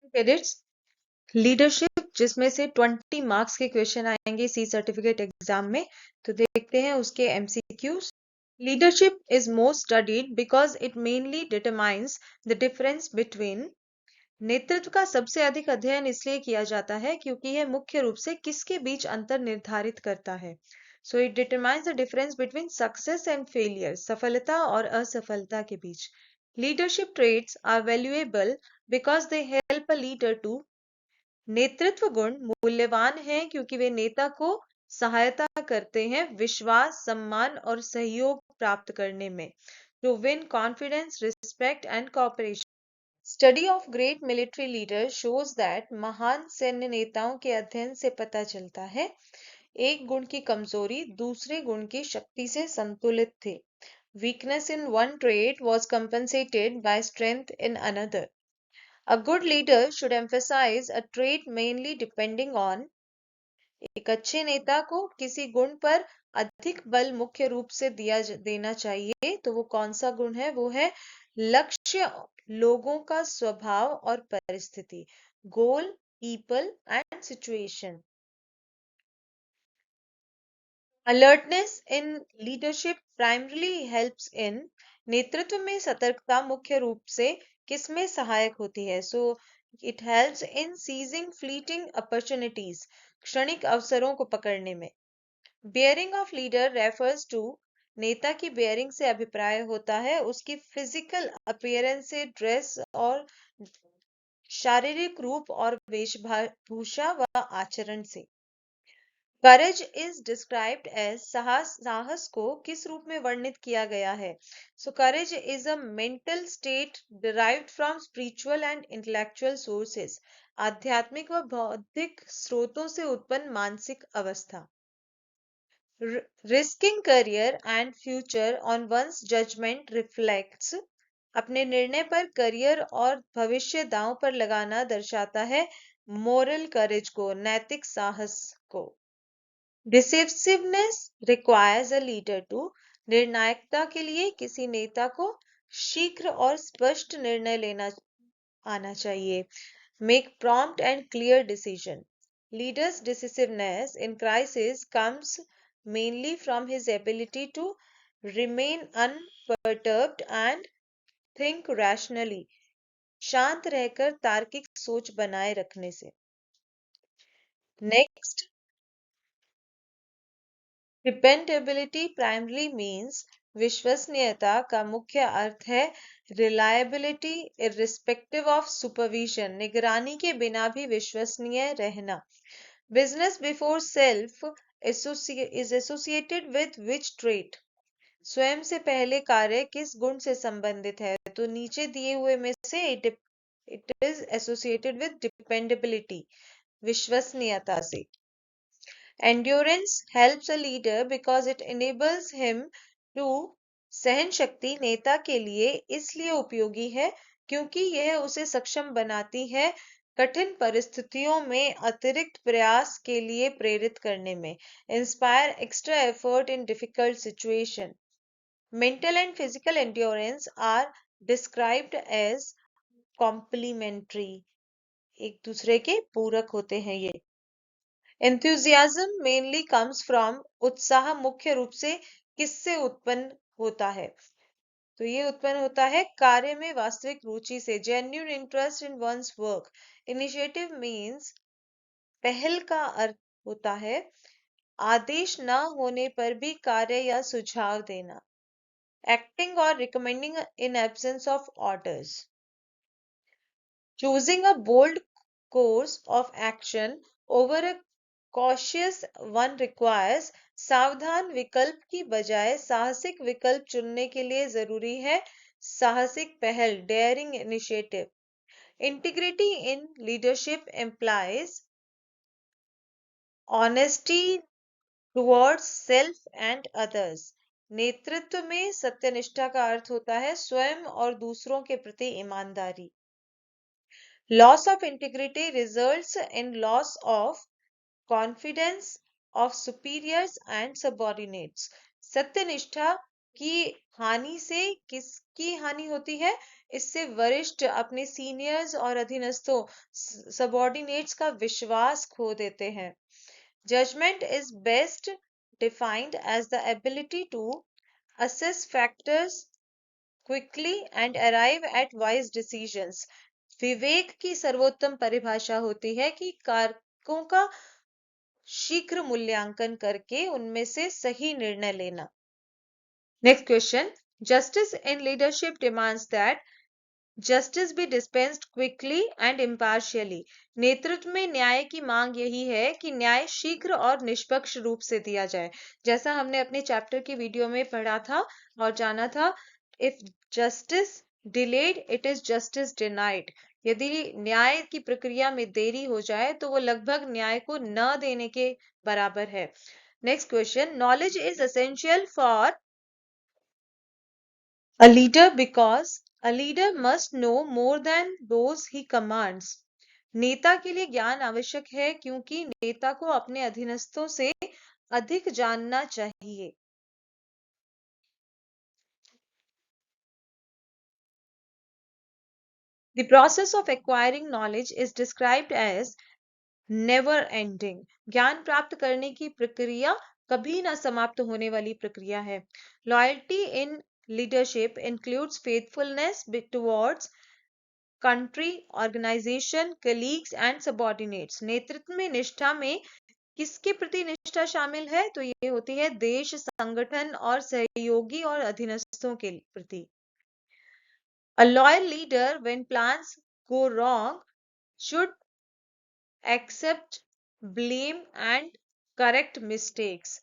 Credits leadership, जिसमें से 20 marks के क्वेश्चन आएंगे सी सर्टिफिकेट एग्जाम में। तो देखते हैं उसके MCQs. Leadership is most studied because it mainly determines the difference between. नेतृत्व का सबसे अधिक अध्ययन इसलिए किया जाता है क्योंकि यह मुख्य रूप से किसके बीच अंतर निर्धारित करता है। So it determines the difference between success and failure, सफलता और असफलता के बीच। Leadership traits are valuable because they help a leader to. नेतृत्व गुण मूल्यवान हैं क्योंकि वे नेता को सहायता करते हैं विश्वास, सम्मान और सहयोग प्राप्त करने में। To win confidence, respect and cooperation. Study of great military leader shows that महान सैन्य नेताओं के अध्ययन से पता चलता है एक गुण की कमजोरी दूसरे गुण की शक्ति से संतुलित थे। Weakness in one trait was compensated by strength in another. A good leader should emphasize a trait mainly depending on। एक अच्छे नेता को किसी गुण पर अधिक बल मुख्य रूप से देना चाहिए। तो वो कौन सा गुण है? वो है लक्ष्य, लोगों का स्वभाव और परिस्थिति। Goal, people and situation. Alertness in leadership primarily helps in। नेतृत्व में सतर्कता मुख्य रूप से किसमें सहायक होती है? So it helps in seizing fleeting opportunities, क्षणिक अवसरों को पकड़ने में। Bearing of leader refers to. नेता की बेयरिंग से अभिप्राय होता है उसकी फिजिकल अपीयरेंस से, ड्रेस और शारीरिक रूप और वेशभूषा व आचरण से। करेज इज डिस्क्राइब्ड एज साहस को किस रूप में वर्णित किया गया है? So courage is a mental state derived from spiritual and intellectual sources. आध्यात्मिक व बौद्धिक स्रोतों से उत्पन्न मानसिक अवस्था। Risking career and future on one's judgement reflects. अपने निर्णय पर करियर और भविष्य दांव पर लगाना दर्शाता है मोरल करेज को, नैतिक साहस को। Decisiveness requires a leader to. निर्णायकता के लिए किसी नेता को शीघ्र और स्पष्ट निर्णय लेना आना चाहिए। Make prompt and clear decision. Leaders decisiveness in crisis comes mainly from his ability to remain unperturbed and think rationally। शांत रहकर तार्किक सोच बनाए रखने से। Next, dependability primary means. विश्वसनीयता का मुख्य अर्थ है रिलायबिलिटी इररिस्पेक्टिव ऑफ सुपरविजन, निगरानी के बिना भी विश्वसनीय रहना। Business before self is associated with which trait. स्वयं से पहले कार्य किस गुण से संबंधित है? तो नीचे दिए हुए में से it is associated with dependability, विश्वसनीयता से। Endurance helps a leader because it enables him to। सहन शक्ति नेता के लिए इसलिए उपयोगी है क्योंकि यह उसे सक्षम बनाती है कठिन परिस्थितियों में अतिरिक्त प्रयास के लिए प्रेरित करने में। Inspire extra effort in difficult situation. Mental and physical endurance are described as complementary, एक दूसरे के पूरक होते हैं ये। Enthusiasm mainly comes from। उत्साह मुख्य रूप से किससे उत्पन्न होता है? तो ये उत्पन्न होता है कार्य में वास्तविक रुचि से। Genuine interest in one's work। Initiative means। पहल का अर्थ होता है आदेश न होने पर भी कार्य या सुझाव देना। Acting or recommending in absence of orders। Choosing a bold course of action over a cautious one requires। सावधान विकल्प की बजाय साहसिक विकल्प चुनने के लिए जरूरी है साहसिक पहल, daring initiative. Integrity in leadership implies honesty towards self and others. नेतृत्व में सत्यनिष्ठा का अर्थ होता है स्वयं और दूसरों के प्रति ईमानदारी। Loss of integrity results in loss of confidence of superiors and subordinates. सत्यनिष्ठा की हानि से किसकी हानि होती है? इससे वरिष्ठ अपने सीनियर्स और अधीनस्थों सबॉर्डिनेट्स का विश्वास खो देते हैं। Judgement is best defined as the ability to assess factors quickly and arrive at wise decisions. विवेक की सर्वोत्तम परिभाषा होती है कि कारकों का शीघ्र मूल्यांकन करके उनमें से सही निर्णय लेना। Next question. Justice in leadership demands that justice be dispensed quickly and impartially. नेतृत्व में न्याय की मांग यही है कि न्याय शीघ्र और निष्पक्ष रूप से दिया जाए। जैसा हमने अपने चैप्टर की वीडियो में पढ़ा था और जाना था, if justice delayed, it is justice denied. यदि न्याय की प्रक्रिया में देरी हो जाए तो वो लगभग न्याय को न देने के बराबर है। Next question. Knowledge is essential for a leader because a leader must know more than those he commands. नेता के लिए ज्ञान आवश्यक है क्योंकि नेता को अपने अधीनस्थों से अधिक जानना चाहिए। The process of acquiring knowledge is described as never ending. ज्ञान प्राप्त करने की प्रक्रिया कभी ना समाप्त होने वाली प्रक्रिया है। Loyalty in leadership includes faithfulness towards country, organization, colleagues and subordinates. नेतृत्व में निष्ठा में किसके प्रति निष्ठा शामिल है? तो ये होती है देश, संगठन और सहयोगी और अधीनस्थों के प्रति। A loyal leader, when plans go wrong, should accept blame and correct mistakes.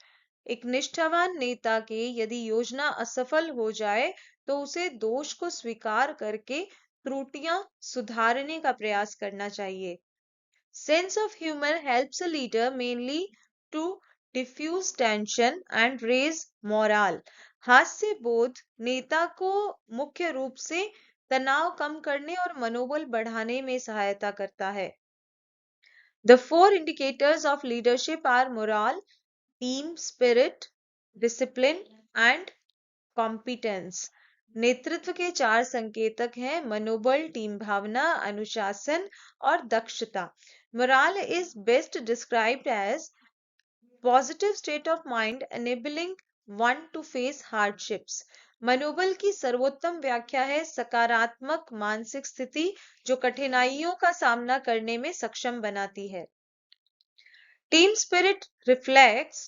एक निष्ठावान नेता के यदि योजना असफल हो जाए तो उसे दोष को स्वीकार करके त्रुटियां सुधारने का प्रयास करना चाहिए। Sense of humor helps a leader mainly to diffuse tension and raise morale. हास्य बोध नेता को मुख्य रूप से तनाव कम करने और मनोबल बढ़ाने में सहायता करता है। The four indicators of leadership are morale, team spirit, discipline and competence. नेतृत्व के चार संकेतक हैं: मनोबल, टीम भावना, अनुशासन और दक्षता। Morale is best described as positive state of mind enabling one to face hardships. मनोबल की सर्वोत्तम व्याख्या है सकारात्मक मानसिक स्थिति जो कठिनाइयों का सामना करने में सक्षम बनाती है। Team spirit reflects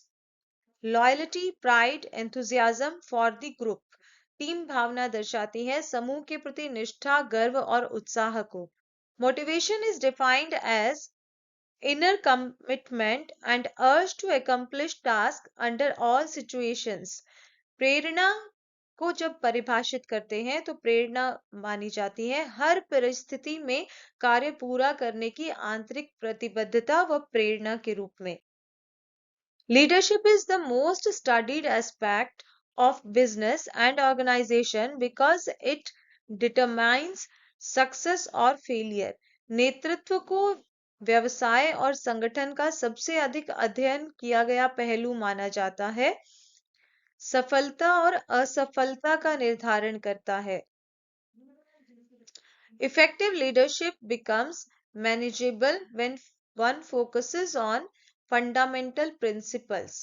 loyalty, pride, enthusiasm for the group. Team भावना दर्शाती है समूह के प्रति निष्ठा, गर्व और उत्साह को। Motivation is defined as inner commitment and urge to accomplish tasks under all situations. प्रेरणा को जब परिभाषित करते हैं तो प्रेरणा मानी जाती है हर परिस्थिति में कार्य पूरा करने की आंतरिक प्रतिबद्धता व प्रेरणा के रूप में। Leadership is the most studied aspect of business and organization because it determines success or failure. नेतृत्व को व्यवसाय और संगठन का सबसे अधिक अध्ययन किया गया पहलू माना जाता है, सफलता और असफलता का निर्धारण करता है। Effective leadership becomes manageable when one focuses on fundamental principles.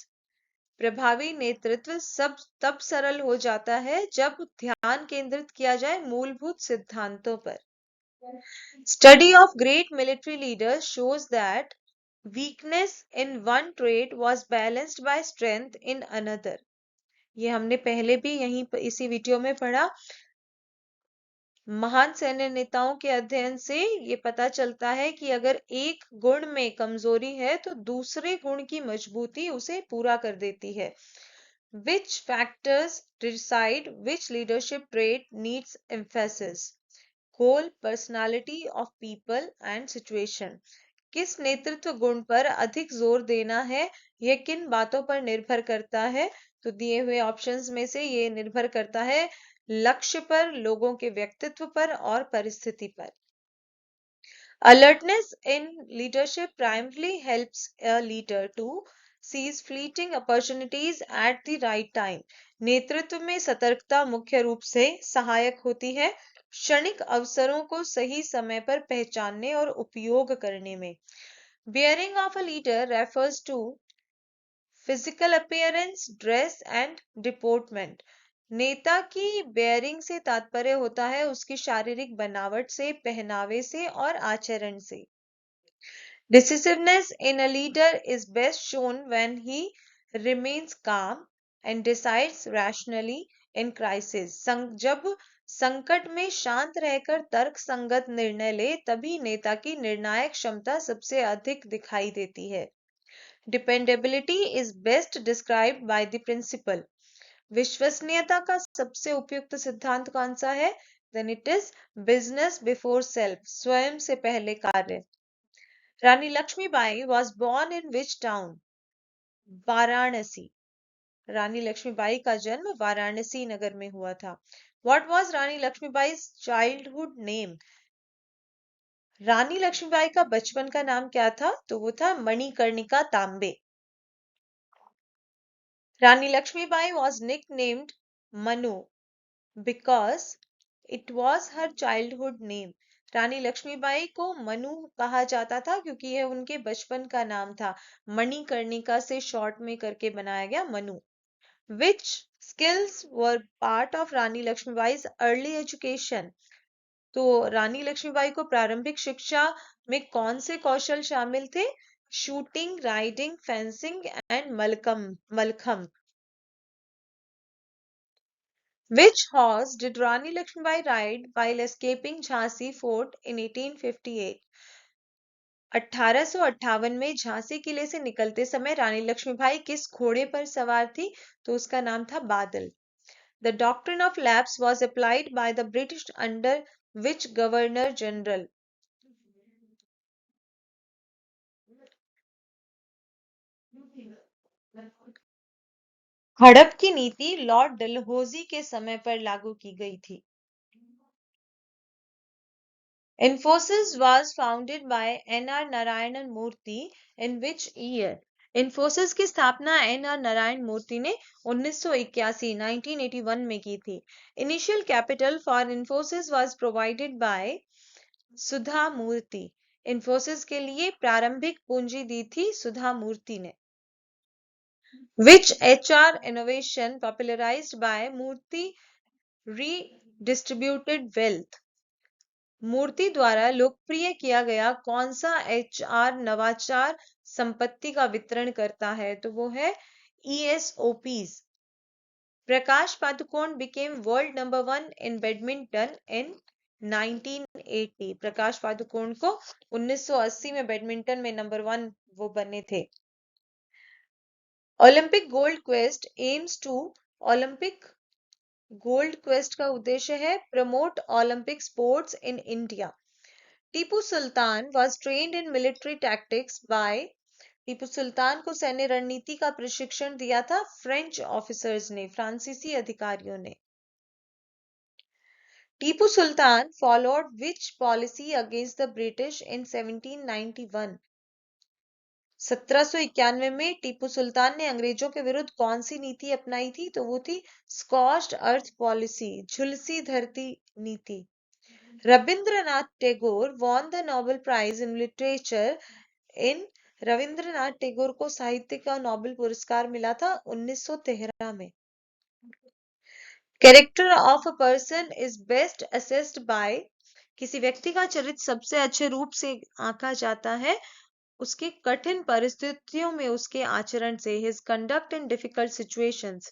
प्रभावी नेतृत्व तब सरल हो जाता है जब ध्यान केंद्रित किया जाए मूलभूत सिद्धांतों पर। Study of great military leaders shows that weakness in one trait was balanced by strength in another. ये हमने पहले भी इसी वीडियो में पढ़ा। महान सैन्य नेताओं के अध्ययन से ये पता चलता है कि अगर एक गुण में कमजोरी है तो दूसरे गुण की मजबूती उसे पूरा कर देती है। Which factors decide which leadership trait needs emphasis? Goal, personality of people and situation. किस नेतृत्व गुण पर अधिक जोर देना है, यह किन बातों पर निर्भर करता है? तो दिए हुए ऑप्शंस में से ये निर्भर करता है लक्ष्य पर, लोगों के व्यक्तित्व पर और परिस्थिति पर। Alertness in leadership primarily helps a leader to sees fleeting opportunities at the right time. नेतृत्व में सतर्कता मुख्य रूप से सहायक होती है क्षणिक अवसरों को सही समय पर पहचानने और उपयोग करने में. Bearing of a leader refers to physical appearance, dress and deportment. नेता की बेयरिंग से तात्पर्य होता है उसकी शारीरिक बनावट से, पहनावे से और आचरण से. Decisiveness in a leader is best shown when he remains calm and decides rationally in crisis. जब संकट में शांत रहकर तर्क संगत निर्णय ले तभी नेता की निर्णायक क्षमता सबसे अधिक दिखाई देती है. Dependability is best described by the principle. विश्वसनीयता का सबसे उपयुक्त सिद्धांत कौन सा है? Then it is business before self. स्वयं से पहले कार्य. Rani Lakshmibai was born in which town? Varanasi. रानी लक्ष्मीबाई का जन्म वाराणसी नगर में हुआ था. What was Rani Lakshmibai's childhood name? रानी लक्ष्मीबाई का बचपन का नाम क्या था? तो वो था मणिकर्णिका तांबे. Rani Lakshmibai was nicknamed Manu because it was her childhood name. रानी लक्ष्मीबाई को मनु कहा जाता था क्योंकि यह उनके बचपन का नाम था. मणिकर्णिका से शॉर्ट में करके बनाया गया Manu. Which skills were part of Rani लक्ष्मीबाई's early education? तो रानी लक्ष्मीबाई को प्रारंभिक शिक्षा में कौन से कौशल शामिल थे? Shooting, riding, fencing and mallakhamb. Which horse did Rani Lakshmibai ride while escaping Jhansi Fort in 1858? 1858 में झांसी किले से निकलते समय रानी लक्ष्मीबाई किस घोड़े पर सवार थी? तो उसका नाम था बादल. The doctrine of lapse was applied by the British under which Governor General? हड़प की नीति लॉर्ड डलहौजी के समय पर लागू की गई थी. Infosys was founded by N.R. Narayanan Murthy in which year? Infosys की स्थापना N.R. नारायण मूर्ति ने 1981 1981 में की थी. Initial capital for Infosys was provided by Sudha Murthy. Infosys के लिए प्रारंभिक पूंजी दी थी सुधा मूर्ति ने. Which HR innovation popularized by Murthy redistributed wealth? मूर्ति द्वारा लोकप्रिय किया गया कौन सा HR नवाचार संपत्ति का वितरण करता है? तो वो है ESOPs. Prakash Padukone became world number 1 in badminton in 1980. Prakash Padukone को 1980 में बैडमिंटन में नंबर 1 वो बने थे. Olympic Gold Quest aims to. Olympic Gold Quest का उद्देश्य है promote Olympic sports in India. Tipu Sultan was trained in military tactics by. Tipu Sultan को सैन्य रणनीति का प्रशिक्षण दिया था फ्रेंच ऑफिसर्स ने, फ्रांसीसी अधिकारियों ने. Tipu Sultan followed which policy against the British in 1791? 1791 में टीपू सुल्तान ने अंग्रेजों के विरुद्ध कौन सी नीति अपनाई थी? तो वो थी स्कॉच्ड अर्थ पॉलिसी, झुलसी धरती नीति. Rabindranath Tagore won the Nobel Prize in Literature in. Rabindranath Tagore को साहित्य का नोबेल पुरस्कार मिला था 1913 में. Character of a person is best assessed by. किसी व्यक्ति का चरित्र सबसे अच्छे रूप से आंका जाता है उसके कठिन परिस्थितियों में उसके आचरण से. His conduct in difficult situations.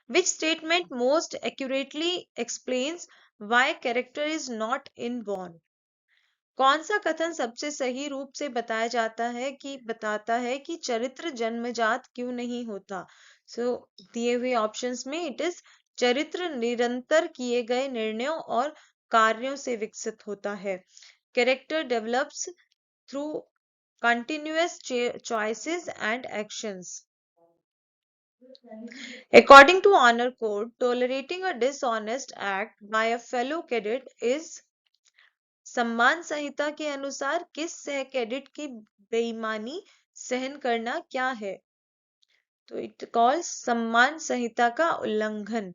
Which statement most accurately explains why character is not inborn? कौन सा कथन सबसे सही रूप से बताता है कि चरित्र जन्मजात क्यों नहीं होता? दिए हुए ऑप्शंस में इट इज चरित्र निरंतर किए गए निर्णयों और कार्यों से विकसित होता है. Character develops through continuous choices and actions. According to honor code, tolerating a dishonest act by a fellow cadet is. सम्मान संहिता के अनुसार किस सह कैडेट की बेईमानी सहन करना क्या है? तो इट कॉल्स सम्मान संहिता का उल्लंघन,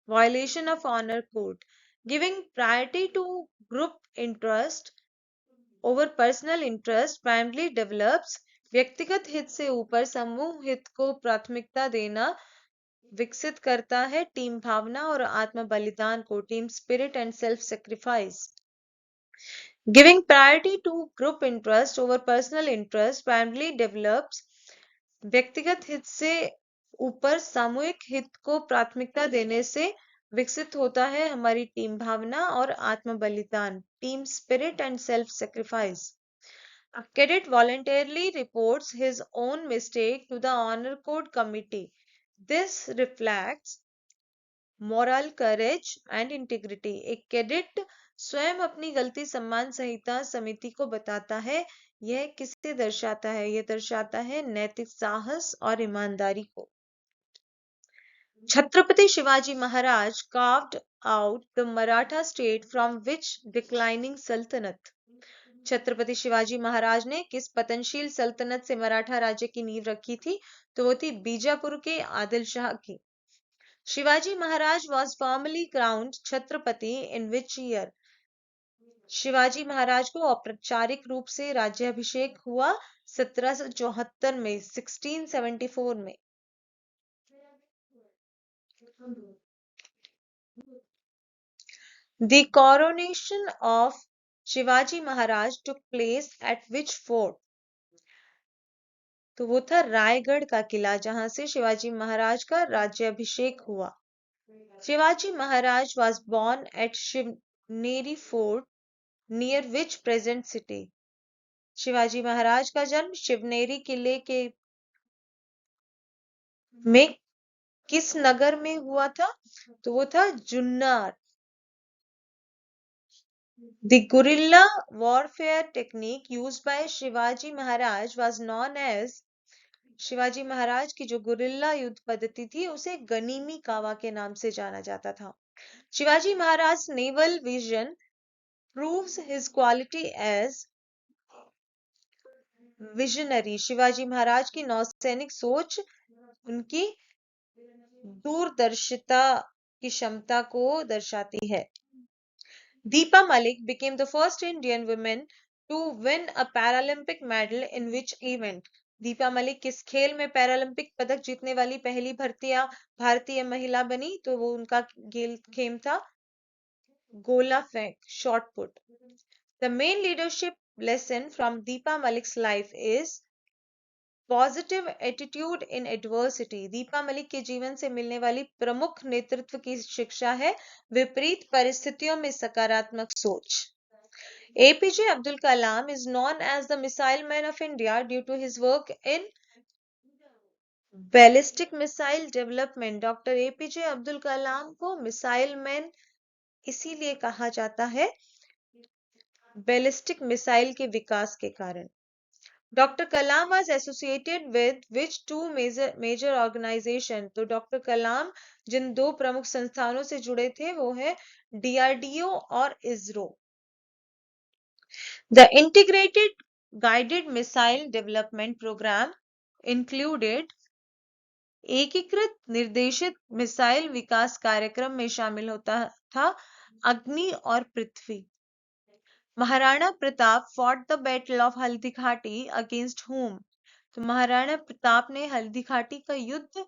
violation of honour code, giving priority to group interest over personal interest primary develops, व्यक्तिगत हित से ऊपर समूह हित को प्राथमिकता देना विकसित करता है टीम भावना और आत्म बलिदान को, team spirit and self sacrifice. Giving priority to group interest over personal interest primary develops, व्यक्तिगत हित से ऊपर सामूहिक हित को प्राथमिकता देने से विकसित होता है हमारी टीम भावना और आत्म बलिदान, team spirit and self sacrifice. A cadet voluntarily reports his own mistake to the honor code committee. This reflects moral courage and integrity. एक कैडेट स्वयं अपनी गलती सम्मान संहिता समिति को बताता है। यह किसे दर्शाता है? यह दर्शाता है नैतिक साहस और ईमानदारी को। Chhatrapati Shivaji Maharaj carved out the Maratha state from which declining sultanate. Chhatrapati Shivaji Maharaj ने किस पतनशील सल्तनत से मराठा राज्य की नींव रखी थी? तो वो थी बीजापुर के आदिल शाह की। Shivaji Maharaj was formally crowned Chhatrapati in which year? Shivaji Maharaj को औपचारिक रूप से राज्याभिषेक हुआ 1774 में, 1674 में। The coronation of Shivaji Maharaj took place at which fort? तो वो था रायगढ़ का किला, जहां से शिवाजी महाराज का राज्याभिषेक हुआ। Shivaji Maharaj was born at Shivneri fort near which present city? Shivaji Maharaj का जन्म शिवनेरी किले के में किस नगर में हुआ था? तो वो था Junnar. The guerrilla warfare technique used by Shivaji Maharaj was known as, Shivaji Maharaj की जो गुरिल्ला युद्ध पद्धति थी उसे गनीमी कावा के नाम से जाना जाता था। Shivaji Maharaj naval vision proves his quality as visionary. Shivaji Maharaj की नौसैनिक सोच उनकी दूरदर्शिता की क्षमता को दर्शाती है। Deepa Malik became the first Indian woman to win a Paralympic medal in which event? Deepa Malik किस खेल में पैरालंपिक पदक जीतने वाली पहली भारतीय महिला बनी? तो वो उनका खेल था गोला फेंक, shot put. The main leadership lesson from Deepa Malik's life is positive attitude in adversity. Deepa Malik के जीवन से मिलने वाली प्रमुख नेतृत्व की शिक्षा है विपरीत परिस्थितियों में सकारात्मक सोच। APJ Abdul Kalam is known as the missile man of India due to his work in ballistic missile development. Doctor APJ Abdul Kalam को मिसाइल मैन इसीलिए कहा जाता है बैलिस्टिक मिसाइल के विकास के कारण। Dr. Kalam was associated with which two major organization? तो doctor कलाम जिन दो प्रमुख संस्थानों से जुड़े थे वो है DRDO और ISRO। The Integrated Guided Missile Development Program included एकीकृत निर्देशित मिसाइल विकास कार्यक्रम में शामिल होता था अग्नि और पृथ्वी। Maharana Pratap fought the battle of Haldi Ghati against whom? तो महाराणा प्रताप ने हल्दी घाटी का युद्ध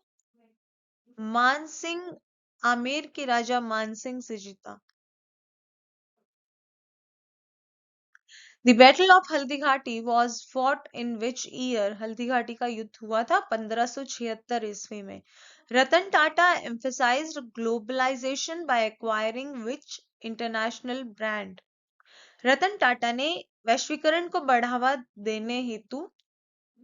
मानसिंह, आमेर के राजा मानसिंह से जीता। The battle of Haldi Ghati was fought in which year? Haldi Ghati का युद्ध हुआ था 1576 ईस्वी में। Ratan Tata emphasized globalization by acquiring which international brand? Ratan Tata ने वैश्वीकरण को बढ़ावा देने हेतु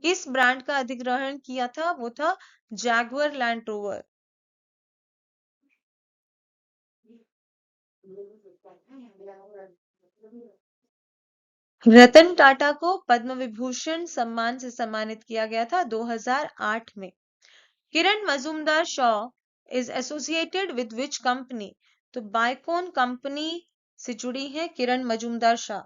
किस ब्रांड का अधिग्रहण किया था? वो था Jaguar land rover. Ratan Tata को पद्म विभूषण सम्मान से सम्मानित किया गया था 2008 में। Kiran Mazumdar Shaw is associated with which company? तो बाइकॉन कंपनी से जुड़ी है किरण मजूमदार शाह।